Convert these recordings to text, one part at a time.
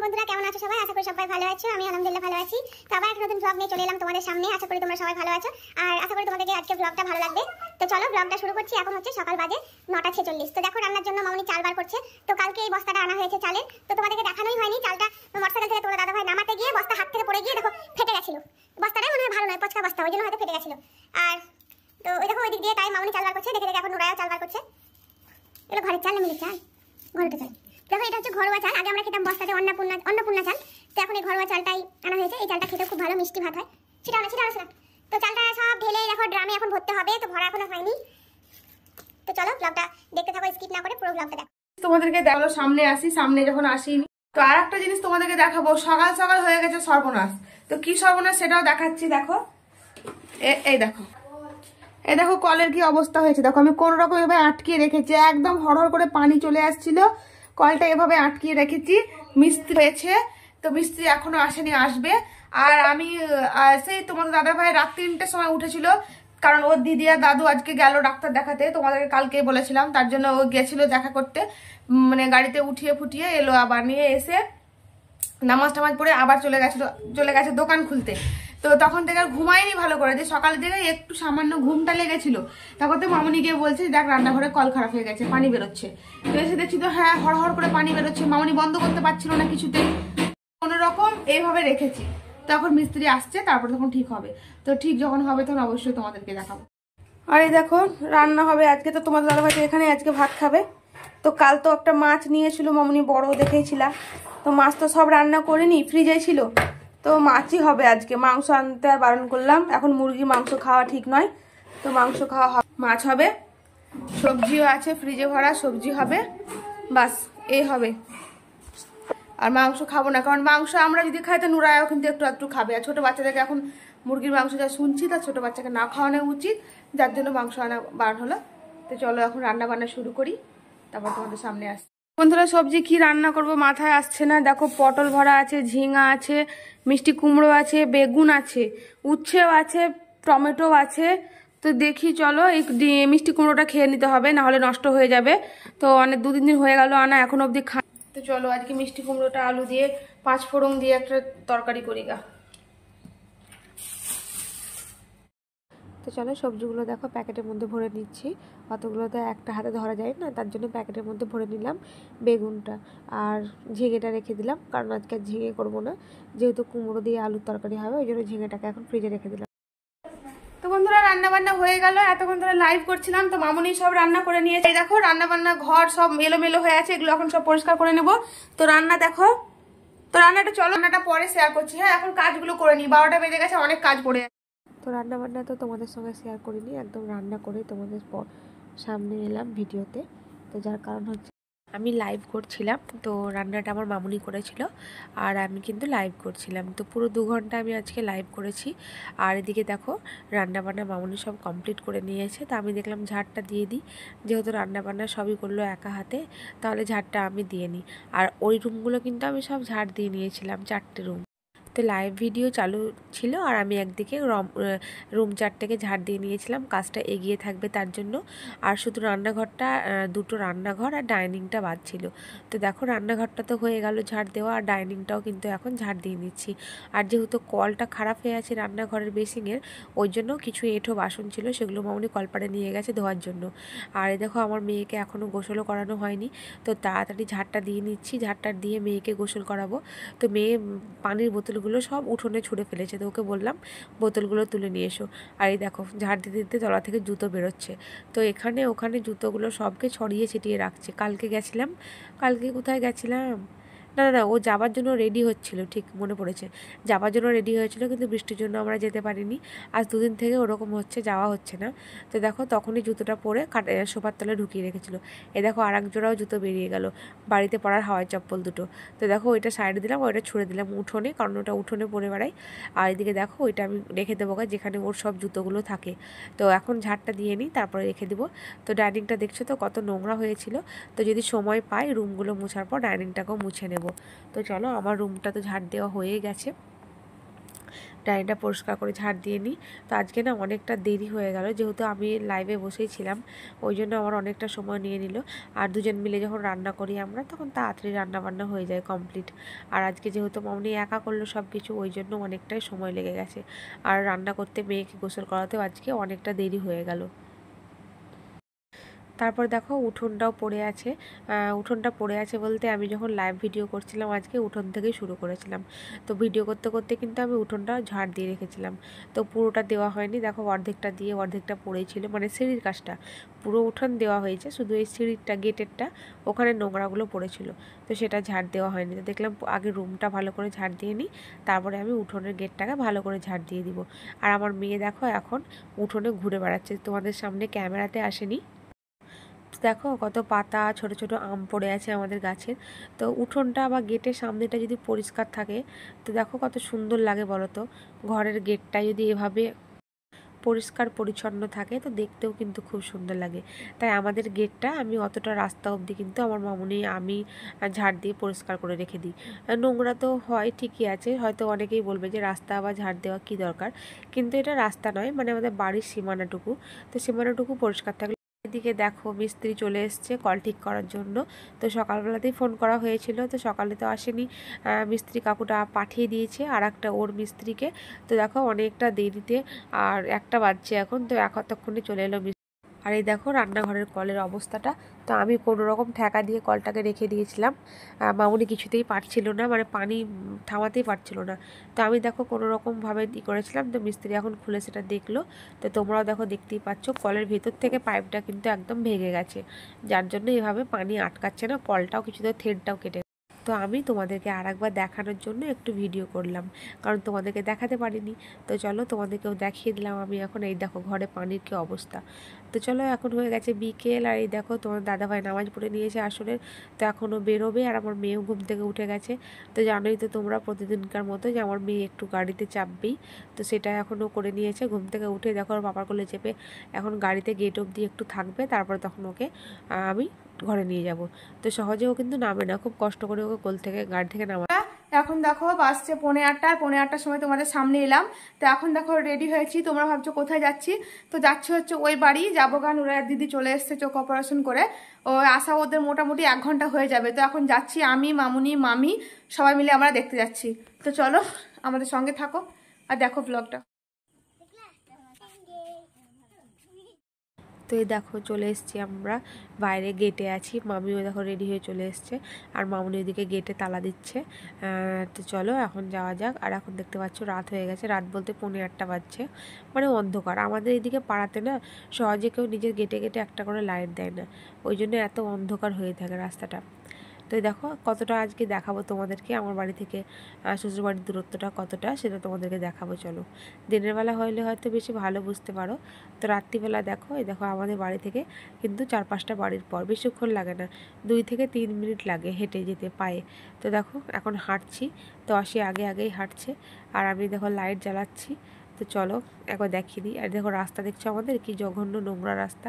বন্ধুরা, কেমন আছো সবাই? আশা করি সবাই ভালো আছো। আমি আলহামদুলিল্লাহ ভালো আছি। তো আবার একটা নতুন ব্লগ নিয়ে চলে এলাম তোমাদের সামনে। আশা করি তোমরা সবাই ভালো আছো আর আশা করি তোমাদেরকে আজকে ব্লগটা ভালো লাগবে। তো চলো ব্লগটা শুরু করছি। এখন হচ্ছে সকাল বাজে 9:46। তো দেখো রান্নার জন্য মামনি চাল বার করছে। তো কালকে এই বস্তাটা আনা হয়েছে চালের। তো তোমাদেরকে দেখানোই হয়নি। চালটা মোটরসাইকেল থেকে তোমার দাদা ভাই নামাতে গিয়ে বস্তা হাত থেকে পড়ে গিয়ে দেখো ফেটে গেছিল। বস্তাটা মনে হয় ভালো নয়, পচকা বস্তা, ওই জন্য হয়তো ফেটে গেছিল। আর তো ওই দেখো ওই দিক দিয়ে তাই মামনি চাল বার করছে। দেখে দেখে এখন নুরায়ও চাল বার করছে। এটা ঘরের চাল না মিলের চাল? ঘরের চাল। দেখো এটা হচ্ছে ঘরোয়া চাল। আগে আমরা খেতাম বস্তাতে অন্নপূর্ণা চাল। তো এখন এই ঘরোয়া চালটাই আনা হয়েছে। এই চালটা খেতে খুব ভালো, মিষ্টি ভাত হয়। সেটা না তো চালটা সব ঢেলে দেখো ড্রামে এখন ভরতে হবে। তো ভরা এখনো হয়নি। তো চলো ব্লগটা দেখতে থাকো, স্কিপ না করে পুরো ব্লগটা দেখো। তোমাদেরকে দেখালো সামনে আসি, সামনে যখন আসিনি। তো আর একটা জিনিস তোমাদেরকে দেখাবো, সকাল সকাল হয়ে গেছে সর্বনাশ। তো কি সর্বনাশ সেটাও দেখাচ্ছি। দেখো এই দেখো, এই দেখো কলের কি অবস্থা হয়েছে। দেখো আমি কোন রকম এভাবে আটকিয়ে রেখেছি, একদম হড়হড় করে পানি চলে আসছিল, কলটা এভাবে আটকিয়ে রেখেছি। মিস্ত্রি হয়েছে, তো মিস্ত্রি এখনো আসেনি, আসবে। আর আমি সেই তোমাদের দাদা ভাই রাত 3টের সময় উঠেছিল, কারণ ওর দিদি আর দাদু আজকে গেল ডাক্তার দেখাতে। তোমাদেরকে কালকে বলেছিলাম, তার জন্য ও গেছিল দেখা করতে। মানে গাড়িতে উঠিয়ে ফুটিয়ে এলো, আবার নিয়ে এসে নামাজ টামাজ পড়ে আবার চলে গেছে দোকান খুলতে। তো তখন থেকে আর ঘুমাইনি ভালো করে, যে সকাল থেকে একটু সামান্য ঘুমটা লেগেছিল। তখন তো মামনি গিয়ে বলছে দেখ রান্নাঘরে কল খারাপ হয়ে গেছে, পানি বেরোচ্ছে। তো এসে দেখছি তো হ্যাঁ হড়হড় করে পানি বেরোচ্ছে। মামনি বন্ধ করতে পারছিল না কিছুতে, কোনো রকম এইভাবে রেখেছি। তখন মিস্ত্রি আসছে, তারপর তখন ঠিক হবে। তো ঠিক যখন হবে তখন অবশ্যই তোমাদেরকে দেখাবো। আর এই দেখো রান্না হবে আজকে। তো তোমাদের দাদা ভাই এখানে আজকে ভাত খাবে। তো কাল তো একটা মাছ নিয়েছিল মামনি, বড় দেখেইছিলাম। তো মাছ তো সব রান্না করিনি, ফ্রিজে ছিল। তো মাছই হবে আজকে, মাংস আনতে আর বারণ করলাম। এখন মুরগি মাংস খাওয়া ঠিক নয়, তো মাংস খাওয়া হবে, মাছ হবে। সবজিও আছে ফ্রিজে ভরা, সবজি হবে, বাস এই হবে। আর মাংস খাবো না, কারণ মাংস আমরা যদি খাই তো নুরায়ও কিন্তু একটু একটু খাবে। আর ছোটো বাচ্চাদেরকে এখন মুরগির মাংস যা শুনছি, তার ছোটো বাচ্চাকে না খাওয়ানো উচিত, যার জন্য মাংস আনা বার হলো। তো চলো এখন রান্না বান্না শুরু করি, তারপর তোমাদের সামনে আসছি। বন্ধুরা সবজি কি রান্না করব মাথায় আসছে না। দেখো পটল ভরা আছে, ঝিঙা আছে, মিষ্টি কুমড়ো আছে, বেগুন আছে, উচ্ছেও আছে, টমেটো আছে। তো দেখি চলো এই মিষ্টি কুমড়োটা খেয়ে নিতে হবে, না হলে নষ্ট হয়ে যাবে। তো অনেক 2-3 দিন হয়ে গেল আনা, এখন অবধি খা। তো চলো আজকে মিষ্টি কুমড়োটা আলু দিয়ে 5 ফোড়ন দিয়ে একটা তরকারি করি গা। তো চলো সবজিগুলো দেখো প্যাকেটের মধ্যে ভরে নিচ্ছি। অতগুলো তো একটা হাতে ধরা যায় না, তার জন্য প্যাকেটের মধ্যে ভরে নিলাম। বেগুনটা আর ঝিঙেটা রেখে দিলাম, কারণ আজকে ঝিঙে করবো না, যেহেতু কুমড়ো দিয়ে আলুর তরকারি হবে, ওই জন্য ঝিঙেটাকে এখন ফ্রিজে রেখে দিলাম। তো বন্ধুরা রান্না বান্না হয়ে গেল, এতক্ষণ ধরে লাইভ করছিলাম। তো মামনি সব রান্না করে নিয়েছে। এই দেখো রান্না বান্না ঘর সব এলোমেলো হয়ে আছে, এগুলো এখন সব পরিষ্কার করে নেব। তো রান্না দেখো, তো রান্নাটা চলো, রান্নাটা পরে শেয়ার করছি। হ্যাঁ এখন কাজগুলো করে নিই, 12টা বেজে গেছে, অনেক কাজ পড়ে আছে। তো রান্না বান্না তো তোমাদের সঙ্গে শেয়ার করিনি, একদম রান্না করে তোমাদের সামনে এলাম ভিডিওতে। তো যার কারণ হচ্ছে আমি লাইভ করছিলাম, তো রান্নাটা আমার মামুনি করেছিল আর আমি কিন্তু লাইভ করছিলাম। তো পুরো 2 ঘন্টা আমি আজকে লাইভ করেছি। আর এদিকে দেখো রান্নাবান্না মামুনি সব কমপ্লিট করে নিয়েছে। তো আমি দেখলাম ঝাড়টা দিয়ে দিই, যেহেতু রান্নাবান্না সবই করলো একা হাতে, তাহলে ঝাড়টা আমি দিয়ে নিই। আর ওই রুমগুলো কিন্তু আমি সব ঝাড় দিয়ে নিয়েছিলাম, 4টে রুম। তো লাইভ ভিডিও চালু ছিল আর আমি একদিকে রুম 4টেকে ঝাড় দিয়ে নিয়েছিলাম, কাজটা এগিয়ে থাকবে তার জন্য। আর শুধু রান্নাঘরটা, 2টো রান্নাঘর আর ডাইনিংটা বাদ ছিল। তো দেখো রান্নাঘরটা তো হয়ে গেল ঝাড় দেওয়া, আর ডাইনিংটাও কিন্তু এখন ঝাড় দিয়ে নিচ্ছি। আর যেহেতু কলটা খারাপ হয়ে আছে রান্নাঘরের বেসিংয়ের, ওই জন্য কিছু এঁঠো বাসন ছিল, সেগুলো মামনি কলপাড়ে নিয়ে গেছে ধোয়ার জন্য। আর দেখো আমার মেয়েকে এখনও গোসলও করানো হয়নি, তো তাড়াতাড়ি ঝাড়টা দিয়ে নিচ্ছি। ঝাড়টা দিয়ে মেয়েকে গোসল করাবো। তো মেয়ে পানির বোতলগুলো সব উঠোনে ছুঁড়ে ফেলেছে, তো ওকে বললাম বোতলগুলো তুলে নিয়ে এসো। আর এই দেখো ঝাড় দিতে দিতে তলা থেকে জুতো বেরোচ্ছে। তো এখানে ওখানে জুতোগুলো সবকে ছড়িয়ে ছিটিয়ে রাখছে। কালকে কোথায় গেছিলাম, না, ও যাবার জন্য রেডি হচ্ছিল, ঠিক মনে পড়েছে, যাবার জন্য রেডি হয়েছিল, কিন্তু বৃষ্টির জন্য আমরা যেতে পারিনি। আজ 2 দিন থেকে ওরকম হচ্ছে, যাওয়া হচ্ছে না। তো দেখো তখনই জুতোটা পরে সোফার তলে ঢুকিয়ে রেখেছিল। এ দেখো আর এক জোড়াও জুতো বেরিয়ে গেল, বাড়িতে পরার হাওয়াই চপ্পল 2টো। তো দেখো ওইটা সাইডে দিলাম, ওইটা ছুঁড়ে দিলাম উঠোনে, কারণ ওটা উঠোনে পরে বেড়াই। আর এদিকে দেখো ওইটা আমি রেখে দেবো যেখানে ওর সব জুতোগুলো থাকে। তো এখন ঝাড়টা দিয়ে নিই, তারপরে রেখে দেবো। তো ডাইনিংটা দেখছো তো কত নোংরা হয়েছিল। তো যদি সময় পাই রুমগুলো মোছার পর ডাইনিংটাকেও মুছে নেব। তো চলো আমার রুমটা তো ঝাড় দেওয়া হয়ে গেছে। ডাইনিংটা পরিষ্কার করে ঝাড় দিয়ে নিই। তো আজকে না অনেকটা দেরি হয়ে গেল, যেহেতু আমি লাইভে বসেই ছিলাম, ওই জন্য আমার অনেকটা সময় নিয়ে নিল। আর দুজন মিলে যখন রান্না করি আমরা, তখন তাড়াতাড়ি রান্নাবান্না হয়ে যায় কমপ্লিট। আর আজকে যেহেতু মামনি একা করলো সব কিছু, ওই জন্য অনেকটাই সময় লেগে গেছে। আর রান্না করতে, মেয়েকে গোসল করাতেও আজকে অনেকটা দেরি হয়ে গেল। তারপর দেখো উঠোনটাও পড়ে আছে। উঠোনটা পড়ে আছে বলতে, আমি যখন লাইভ ভিডিও করছিলাম আজকে, উঠোন থেকেই শুরু করেছিলাম। তো ভিডিও করতে করতে কিন্তু আমি উঠোনটা ঝাড় দিয়ে রেখেছিলাম। তো পুরোটা দেওয়া হয়নি, দেখো অর্ধেকটা দিয়ে অর্ধেকটা পড়েই ছিল, মানে সিঁড়ির কাজটা। পুরো উঠোন দেওয়া হয়েছে, শুধু এই সিঁড়িরটা, গেটেরটা, ওখানে নোংরাগুলো পড়েছিল, তো সেটা ঝাড় দেওয়া হয়নি। তো দেখলাম আগে রুমটা ভালো করে ঝাড় দিয়ে নিই, তারপরে আমি উঠোনের গেটটাকে ভালো করে ঝাড় দিয়ে দিব। আর আমার মেয়ে দেখো এখন উঠোনে ঘুরে বেড়াচ্ছে, তোমাদের সামনে ক্যামেরাতে আসেনি। দেখো কত পাতা, ছোট ছোট আম পড়ে আছে আমাদের গাছের। তো উঠোনটা বা গেটের সামনেটা যদি পরিষ্কার থাকে, তো দেখো কত সুন্দর লাগে বলো তো। ঘরের গেটটা যদি এভাবে পরিষ্কার পরিচ্ছন্ন থাকে, তো দেখতেও কিন্তু খুব সুন্দর লাগে। তাই আমাদের গেটটা আমি অতটা রাস্তা অবধি কিন্তু আমার মামুনি, আমি ঝাড় দিয়ে পরিষ্কার করে রেখে দিই। নোংরা তো হয় ঠিকই আছে, হয়তো অনেকেই বলবে যে রাস্তা বা ঝাড় দেওয়া কী দরকার, কিন্তু এটা রাস্তা নয়, মানে আমাদের বাড়ির সীমানাটুকু, তো সীমানাটুকু পরিষ্কার থাকলে। এদিকে দেখো মিস্ত্রি চলে এসছে কল ঠিক করার জন্য। তো সকালবেলাতেই ফোন করা হয়েছিল, তো সকালে তো আসেনি, মিস্ত্রি কাকুটা পাঠিয়ে দিয়েছে আর একটা ওর মিস্ত্রিকে। তো দেখো অনেকটা দেরিতে, আর 1টা বাজছে এখন, তো এতক্ষণে চলে এলো। আর এই দেখো রান্নাঘরের কলের অবস্থাটা। তো আমি কোনো রকম ঠেকা দিয়ে কলটাকে রেখে দিয়েছিলাম, মামুনি কিছুতেই পারছিল না, মানে পানি থামাতেই পারছিল না। তো আমি দেখো কোনো রকমভাবে করেছিলাম, তো মিস্ত্রি এখন খুলে সেটা দেখলো। তো তোমরাও দেখো দেখতেই পাচ্ছ, কলের ভেতর থেকে পাইপটা কিন্তু একদম ভেঙে গেছে, যার জন্য এভাবে পানি আটকাচ্ছে না, কলটাও কিছুতে থ্রেডটাও কেটে। তো আমি তোমাদেরকে আরেকবার দেখানোর জন্য একটু ভিডিও করলাম, কারণ তোমাদেরকে দেখাতে পারিনি। তো চলো তোমাদেরকেও দেখিয়ে দিলাম আমি এখন। এই দেখো ঘরে পানির কী অবস্থা। তো চলো এখন হয়ে গেছে বিকেল, আর এই দেখো তোমার দাদাভাই নামাজ পড়ে নিয়েছে আসরের। তো এখনও বেরোবে, আর আমার মেয়েও ঘুম থেকে উঠে গেছে। তো জানোই তো তোমরা প্রতিদিনকার মতো যে আমার মেয়ে একটু গাড়িতে চাপবেই, তো সেটা এখনও করে নিয়েছে। ঘুম থেকে উঠে দেখো ওর বাবার কোলে চেপে এখন গাড়িতে গেট অবধি একটু থাকবে, তারপরে তখন ওকে আমি ঘরে নিয়ে যাব। তো সহজেও কিন্তু নামে না, খুব কষ্ট করে ওকে কোল থেকে, গাড়ি থেকে নামা। এখন দেখো বাজছে 8:45, 8:45টার সময় তোমাদের সামনে এলাম। তো এখন দেখো রেডি হয়েছি। তোমরা ভাবছো কোথায় যাচ্ছি? তো যাচ্ছি হচ্ছে ওই বাড়ি যাবো, গান ওরা দিদি চলে এসছে চোখ অপারেশন করে, ও আসা ওদের মোটামুটি 1 ঘন্টা হয়ে যাবে। তো এখন যাচ্ছি আমি, মামুনি, মামি সবাই মিলে আমরা দেখতে যাচ্ছি। তো চলো আমাদের সঙ্গে থাকো আর দেখো ব্লগটা। তো এই দেখো চলে এসেছি আমরা, বাইরে গেটে আছি, মামিও দেখো রেডি হয়ে চলে এসছে, আর মামুনি ওইদিকে গেটে তালা দিচ্ছে। তো চলো এখন যাওয়া যাক। আর এখন দেখতে পাচ্ছ রাত হয়ে গেছে, রাত বলতে 8:45 বাজছে, মানে অন্ধকার। আমাদের এইদিকে পাড়াতে না সহজে কেউ নিজের গেটে গেটে একটা করে লাইট দেয় না, ওই জন্য এত অন্ধকার হয়ে থাকে রাস্তাটা। তো দেখো কতটা আজকে দেখাবো তোমাদেরকে, আমার বাড়ি থেকে শ্বশুরবাড়ির দূরত্বটা কতটা, সেটা তোমাদেরকে দেখাবো। চলো, দিনের বেলা হইলে হয়তো বেশি ভালো বুঝতে পারো। তো রাত্রিবেলা দেখো, এই দেখো আমাদের বাড়ি থেকে কিন্তু 4-5টা বাড়ির পর, বেশিক্ষণ লাগে না, 2 থেকে 3 মিনিট লাগে হেঁটে যেতে পায়ে। তো দেখো এখন হাঁটছি, তো আসি আগে আগেই হাঁটছে, আর আমি দেখো লাইট জ্বালাচ্ছি। তো চলো একবার দেখিয়ে দিই। আর দেখো রাস্তা দেখছো আমাদের কি জঘন্য নোংরা রাস্তা,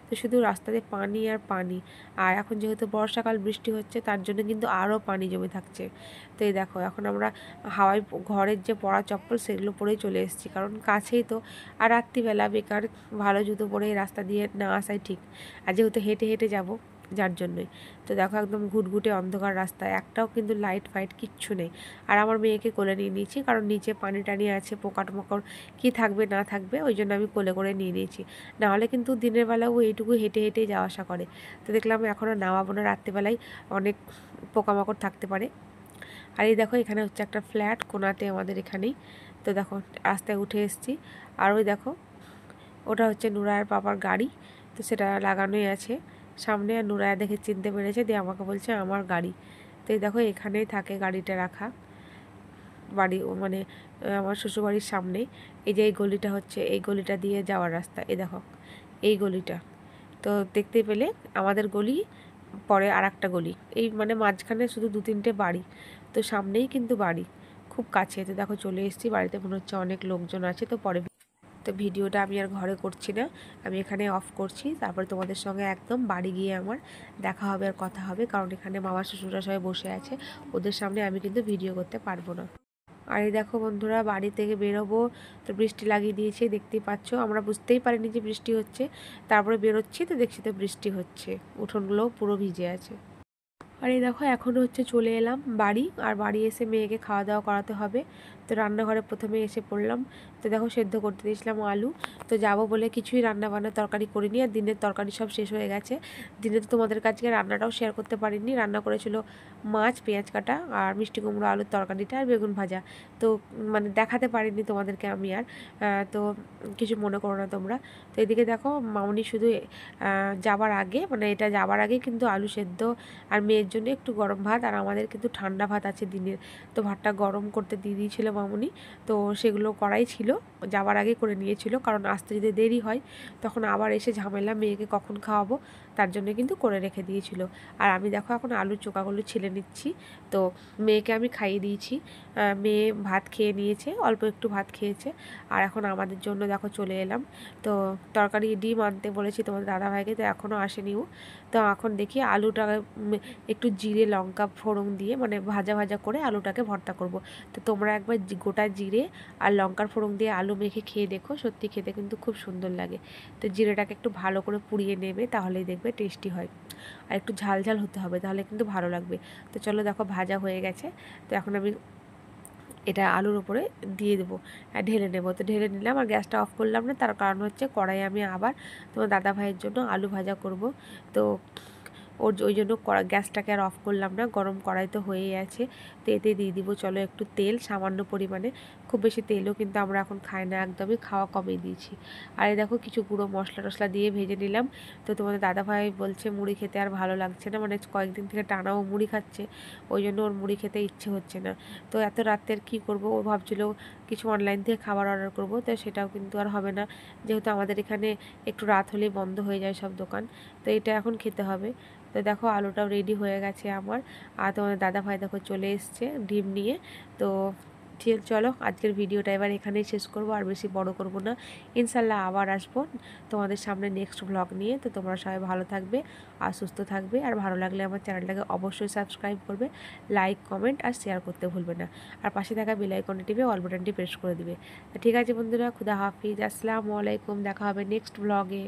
তো শুধু রাস্তাতে পানি আর পানি। আর এখন যেহেতু বর্ষাকাল, বৃষ্টি হচ্ছে, তার জন্য কিন্তু আরও পানি জমে থাকছে। তো এই দেখো এখন আমরা হাওয়ায় ঘরের যে পরা চপ্পল সেগুলো পরেই চলে এসেছি, কারণ কাছেই তো। আর রাত্রিবেলা বেকার ভালো জুতো পরে এই রাস্তা দিয়ে না আসাই ঠিক, আর যেহেতু হেঁটে হেঁটে যাব, যার জন্যই। তো দেখো একদম ঘুটঘুটে অন্ধকার রাস্তা, একটাও কিন্তু লাইট ফাইট কিচ্ছু নেই। আর আমার মেয়েকে কোলে নিয়ে নিয়েছি, কারণ নিচে পানি টানি আছে, পোকা টোকার কী থাকবে না থাকবে, ওই জন্য আমি কোলে করে নিয়ে নিয়েছি। নাহলে কিন্তু দিনের বেলাও এইটুকু হেঁটে হেঁটেই যাওয়া আসা করে। তো দেখলাম এখনও নামাবো না, রাত্রিবেলায় অনেক পোকামাকড় থাকতে পারে। আর এই দেখো এখানে হচ্ছে একটা ফ্ল্যাট কোনাতে আমাদের এখানেই। তো দেখো রাস্তায় উঠে এসেছি, আর ওই দেখো ওটা হচ্ছে নুরায়ের পাপার গাড়ি, তো সেটা লাগানোই আছে সামনে। আর নুরায়া দেখে চিনতে পেরেছে, দিয়ে আমাকে বলছে আমার গাড়ি। তো এই দেখো এখানেই থাকে গাড়িটা রাখা, বাড়ি মানে আমার শ্বশুরবাড়ির সামনে। এই যে এই গলিটা হচ্ছে, এই গলিটা দিয়ে যাওয়ার রাস্তা, এই দেখো এই গলিটা। তো দেখতে পেলে আমাদের গলি, পরে আর একটা গলি, এই মানে মাঝখানে শুধু 2-3টে বাড়ি, তো সামনেই কিন্তু বাড়ি, খুব কাছে। তো দেখো চলে এসেছি বাড়িতে, মনে হচ্ছে অনেক লোকজন আছে। তো পরে তো ভিডিওটা আমি আর ঘরে করছি না, আমি এখানে অফ করছি, তারপরে তোমাদের সঙ্গে একদম বাড়ি গিয়ে আমার দেখা হবে আর কথা হবে, কারণ এখানে মামা শ্বশুররা সবাই বসে আছে, ওদের সামনে আমি কিন্তু ভিডিও করতে পারবো না। আর এই দেখো বন্ধুরা বাড়ি থেকে বেরোবো, তো বৃষ্টি লাগিয়ে দিয়েছে, দেখতেই পাচ্ছ। আমরা বুঝতেই পারিনি যে বৃষ্টি হচ্ছে, তারপরে বেরোচ্ছি তো দেখছি তো বৃষ্টি হচ্ছে, উঠোনগুলো পুরো ভিজে আছে। আর এই দেখো এখন হচ্ছে চলে এলাম বাড়ি, আর বাড়ি এসে মেয়েকে খাওয়া দাওয়া করাতে হবে। তো রান্নাঘরে প্রথমে এসে পড়লাম। তো দেখো সেদ্ধ করতে দিয়েছিলাম আলু। তো যাবো বলে কিছুই রান্না বান্না তরকারি করিনি, আর দিনের তরকারি সব শেষ হয়ে গেছে। দিনে তো তোমাদের কাছে রান্নাটাও শেয়ার করতে পারিনি। রান্না করেছিল মাছ, পেঁয়াজ কাটা, আর মিষ্টি কুমড়ো আলুর তরকারিটা, আর বেগুন ভাজা। তো মানে দেখাতে পারিনি তোমাদেরকে আমি আর। তো কিছু মনে করো না তোমরা। তো এদিকে দেখো মামনি শুধু যাবার আগে, মানে এটা যাবার আগে কিন্তু আলু সেদ্ধ আর মেয়ের জন্য একটু গরম ভাত, আর আমাদের কিন্তু ঠান্ডা ভাত আছে দিনের, তো ভাতটা গরম করতে দিয়ে দিয়েছিল মামুনি। তো সেগুলো করাই ছিল, যাওয়ার আগে করে নিয়েছিল, কারণ আসতে যদি দেরি হয় তখন আবার এসে ঝামেলা, মেয়েকে কখন খাওয়াবো, তার জন্য কিন্তু করে রেখে দিয়েছিল। আর আমি দেখো এখন আলুর চোকাগুলো ছিলে নিচ্ছি। তো মেয়েকে আমি খাইয়ে দিয়েছি, মেয়ে ভাত খেয়ে নিয়েছে, অল্প একটু ভাত খেয়েছে। আর এখন আমাদের জন্য দেখো চলে এলাম। তো তরকারি ডিম আনতে বলেছি তোমাদের দাদাভাইকে, তো এখনও আসেনিও। তো এখন দেখি আলুটা একটু জিরে লঙ্কা ফোড়ন দিয়ে, মানে ভাজা ভাজা করে আলুটাকে ভর্তা করব। তো তোমরা একবার গোটা জিরে আর লঙ্কার ফোড়ন দিয়ে আলু মেখে খেয়ে দেখো, সত্যি খেতে কিন্তু খুব সুন্দর লাগে। তো জিরেটাকে একটু ভালো করে পুড়িয়ে নেবে, তাহলেই দেখবে টেস্টি হয়। আর একটু ঝাল ঝাল হতে হবে, তাহলে কিন্তু ভালো লাগবে। তো চলো দেখো ভাজা হয়ে গেছে। তো এখন আমি এটা আলুর উপরে দিয়ে দেবো, ঢেলে নেবো। তো ঢেলে নিলাম, আর গ্যাসটা অফ করলাম না, তার কারণ হচ্ছে কড়াই আমি আবার তোমার দাদা ভাইয়ের জন্য আলু ভাজা করব। তো ওই জন্য গ্যাসটাকে আর অফ করলাম না, গরম কড়াই তো হয়েই আছে। তো এতে দিয়ে দিব চলো একটু তেল, সামান্য পরিমাণে, খুব বেশি তেলও কিন্তু আমরা এখন খাই না, একদমই খাওয়া কমিয়ে দিয়েছি। আর এই দেখো কিছু গুঁড়ো মশলা টশলা দিয়ে ভেজে নিলাম। তো তোমাদের দাদাভাই বলছে মুড়ি খেতে আর ভালো লাগছে না, মানে কয়েকদিন থেকে টানাও মুড়ি খাচ্ছে, ওই জন্য ওর মুড়ি খেতে ইচ্ছে হচ্ছে না। তো এত রাতের কি করব, ও ভাবছিল কিছু অনলাইন থেকে খাবার অর্ডার করব, তো সেটাও কিন্তু আর হবে না, যেহেতু আমাদের এখানে একটু রাত হলেই বন্ধ হয়ে যায় সব দোকান। তো এটা এখন খেতে হবে। তো দেখো আলুটাও রেডি হয়ে গেছে আমার, আর তোমাদের দাদা ভাই দেখো চলে এসছে ডিম নিয়ে। তো ঠিক চলো আজকের ভিডিওটা এবার এখানেই শেষ করব, আর বেশি বড় করব না। ইনশাল্লাহ আবার আসবো তোমাদের সামনে নেক্সট ব্লগ নিয়ে। তো তোমরা সবাই ভালো থাকবে আর সুস্থ থাকবে, আর ভালো লাগলে আমার চ্যানেলটাকে অবশ্যই সাবস্ক্রাইব করবে, লাইক কমেন্ট আর শেয়ার করতে ভুলবে না, আর পাশে থাকা বেল আইকনটি টিপে অল বাটনটি প্রেস করে দিবে। তো ঠিক আছে বন্ধুরা, খুদা হাফিজ, আসসালামু আলাইকুম, দেখা হবে নেক্সট ব্লগে।